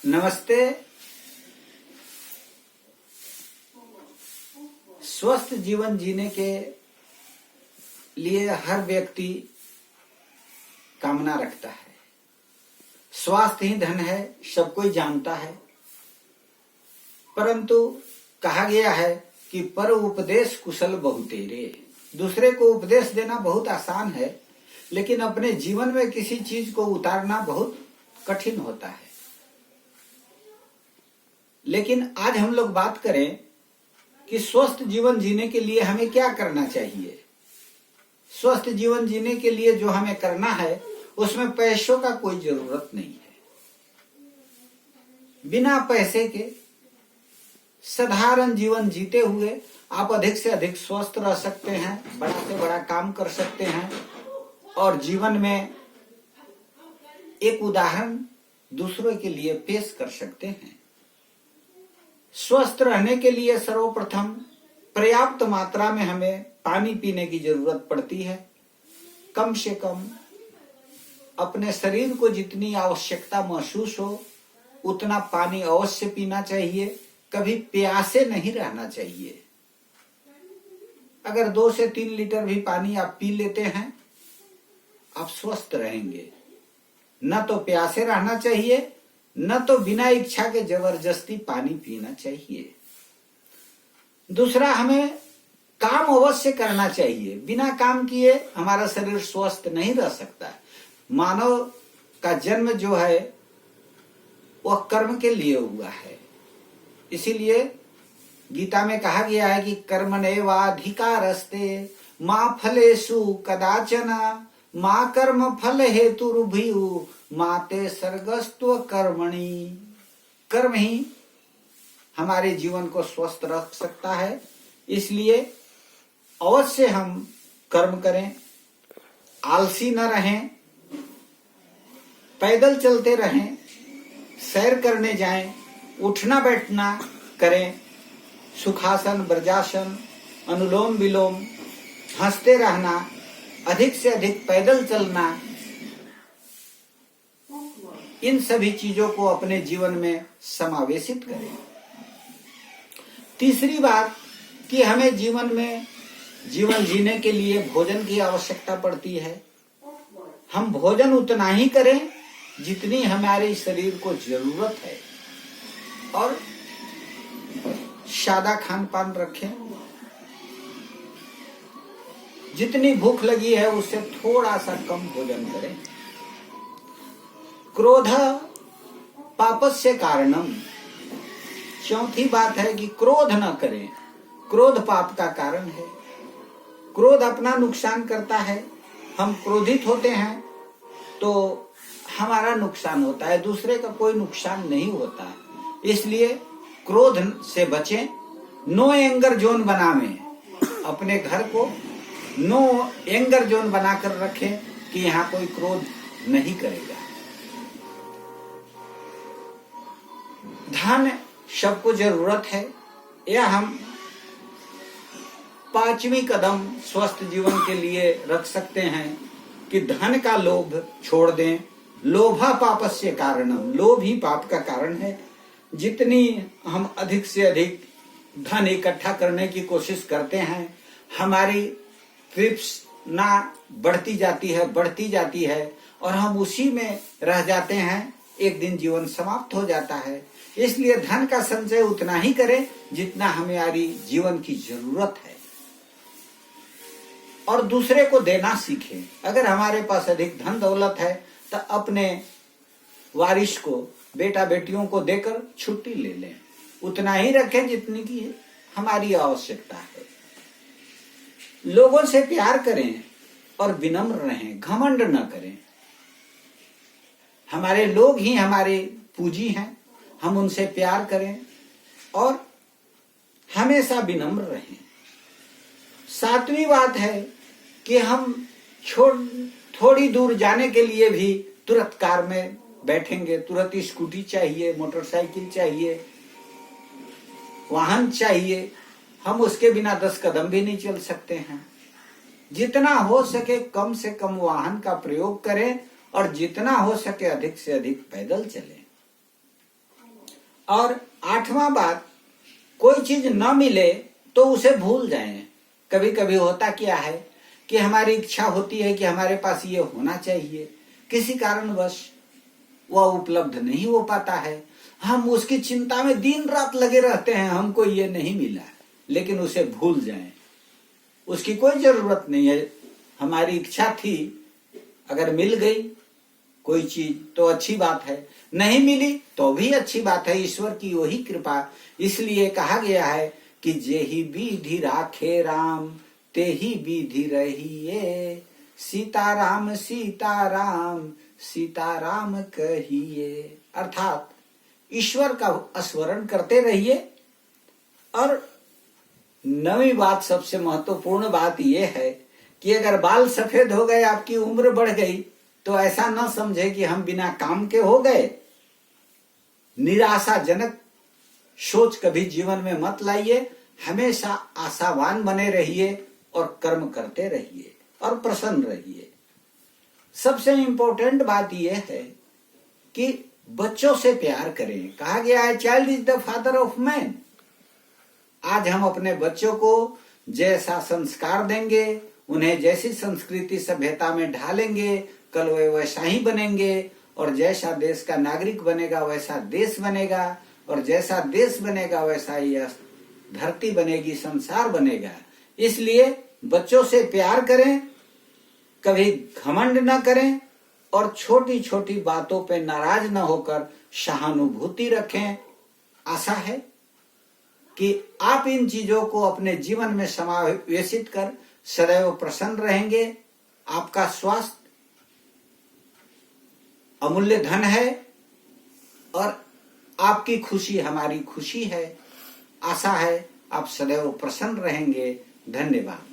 नमस्ते। स्वस्थ जीवन जीने के लिए हर व्यक्ति कामना रखता है। स्वास्थ्य ही धन है, सब कोई जानता है। परंतु कहा गया है कि पर उपदेश कुशल बहुतेरे। दूसरे को उपदेश देना बहुत आसान है, लेकिन अपने जीवन में किसी चीज को उतारना बहुत कठिन होता है। लेकिन आज हम लोग बात करें कि स्वस्थ जीवन जीने के लिए हमें क्या करना चाहिए। स्वस्थ जीवन जीने के लिए जो हमें करना है उसमें पैसों का कोई जरूरत नहीं है। बिना पैसे के साधारण जीवन जीते हुए आप अधिक से अधिक स्वस्थ रह सकते हैं, बड़ा से बड़ा काम कर सकते हैं और जीवन में एक उदाहरण दूसरों के लिए पेश कर सकते हैं। स्वस्थ रहने के लिए सर्वप्रथम पर्याप्त मात्रा में हमें पानी पीने की जरूरत पड़ती है। कम से कम अपने शरीर को जितनी आवश्यकता महसूस हो उतना पानी अवश्य पीना चाहिए। कभी प्यासे नहीं रहना चाहिए। अगर 2 से 3 लीटर भी पानी आप पी लेते हैं, आप स्वस्थ रहेंगे। न तो प्यासे रहना चाहिए, न तो बिना इच्छा के जबरदस्ती पानी पीना चाहिए। दूसरा, हमें काम अवश्य करना चाहिए। बिना काम किए हमारा शरीर स्वस्थ नहीं रह सकता। मानव का जन्म जो है वह कर्म के लिए हुआ है। इसीलिए गीता में कहा गया है कि कर्मण्येवाधिकारस्ते मा फलेषु कदाचन मा कर्म फल हेतुर्भुः मा ते सर्गस्त्व कर्मणि। कर्म ही हमारे जीवन को स्वस्थ रख सकता है। इसलिए अवश्य हम कर्म करें, आलसी न रहें, पैदल चलते रहें, सैर करने जाएं, उठना बैठना करें, सुखासन, ब्रजासन, अनुलोम विलोम, हंसते रहना, अधिक से अधिक पैदल चलना, इन सभी चीजों को अपने जीवन में समावेशित करें। तीसरी बात कि हमें जीवन में जीवन जीने के लिए भोजन की आवश्यकता पड़ती है। हम भोजन उतना ही करें जितनी हमारे शरीर को जरूरत है और सादा खान पान रखें। जितनी भूख लगी है उससे थोड़ा सा कम भोजन करें। क्रोध पापस्य कारणम। चौथी बात है कि क्रोध न करें। क्रोध पाप का कारण है। क्रोध अपना नुकसान करता है। हम क्रोधित होते हैं तो हमारा नुकसान होता है, दूसरे का कोई नुकसान नहीं होता। इसलिए क्रोध से बचें। नो एंगर जोन बनावें। अपने घर को नो एंगर जोन बनाकर रखें कि यहाँ कोई क्रोध नहीं करेगा। धन सबको जरूरत है। यह हम 5वीं कदम स्वस्थ जीवन के लिए रख सकते हैं कि धन का लोभ छोड़ दें। लोभा पापस्य कारणम। लोभ ही पाप का कारण है। जितनी हम अधिक से अधिक धन इकट्ठा करने की कोशिश करते हैं, हमारी तृष्णा बढ़ती जाती है और हम उसी में रह जाते हैं। एक दिन जीवन समाप्त हो जाता है। इसलिए धन का संचय उतना ही करें जितना हमारी जीवन की जरूरत है और दूसरे को देना सीखें। अगर हमारे पास अधिक धन दौलत है तो अपने वारिस को, बेटा बेटियों को देकर छुट्टी ले लें। उतना ही रखें जितनी की हमारी आवश्यकता है। लोगों से प्यार करें और विनम्र रहें, घमंड न करें। हमारे लोग ही हमारे पूंजी हैं। हम उनसे प्यार करें और हमेशा विनम्र रहें। 7वीं बात है कि हम थोड़ी दूर जाने के लिए भी तुरंत कार में बैठेंगे, तुरंत स्कूटी चाहिए, मोटरसाइकिल चाहिए, वाहन चाहिए। हम उसके बिना 10 कदम भी नहीं चल सकते हैं। जितना हो सके कम से कम वाहन का प्रयोग करें और जितना हो सके अधिक से अधिक पैदल चलें। और 8वां बात, कोई चीज न मिले तो उसे भूल जाएं। कभी कभी होता क्या है कि हमारी इच्छा होती है कि हमारे पास ये होना चाहिए, किसी कारणवश वह उपलब्ध नहीं हो पाता है, हम उसकी चिंता में दिन रात लगे रहते हैं, हमको ये नहीं मिला, लेकिन उसे भूल जाएं। उसकी कोई जरूरत नहीं है, हमारी इच्छा थी, अगर मिल गई कोई चीज तो अच्छी बात है, नहीं मिली तो भी अच्छी बात है, ईश्वर की वही कृपा। इसलिए कहा गया है कि जेहि विधि राखे राम तेहि विधि रहिए, सीताराम सीताराम सीताराम कहिए। अर्थात ईश्वर का स्मरण करते रहिए। और 9वीं बात, सबसे महत्वपूर्ण बात यह है कि अगर बाल सफेद हो गए, आपकी उम्र बढ़ गई, तो ऐसा न समझे कि हम बिना काम के हो गए। निराशाजनक सोच कभी जीवन में मत लाइए, हमेशा आशावान बने रहिए और कर्म करते रहिए और प्रसन्न रहिए। सबसे इंपॉर्टेंट बात यह है कि बच्चों से प्यार करें। कहा गया है child is the father of man. आज हम अपने बच्चों को जैसा संस्कार देंगे, उन्हें जैसी संस्कृति सभ्यता में ढालेंगे, कल वे वैसा ही बनेंगे। और जैसा देश का नागरिक बनेगा वैसा देश बनेगा, और जैसा देश बनेगा वैसा यह धरती बनेगी, संसार बनेगा। इसलिए बच्चों से प्यार करें, कभी घमंड न करें, और छोटी छोटी बातों पे नाराज न होकर सहानुभूति रखें। आशा है कि आप इन चीजों को अपने जीवन में समावेशित कर सदैव प्रसन्न रहेंगे। आपका स्वास्थ्य अमूल्य धन है और आपकी खुशी हमारी खुशी है। आशा है आप सदैव प्रसन्न रहेंगे। धन्यवाद।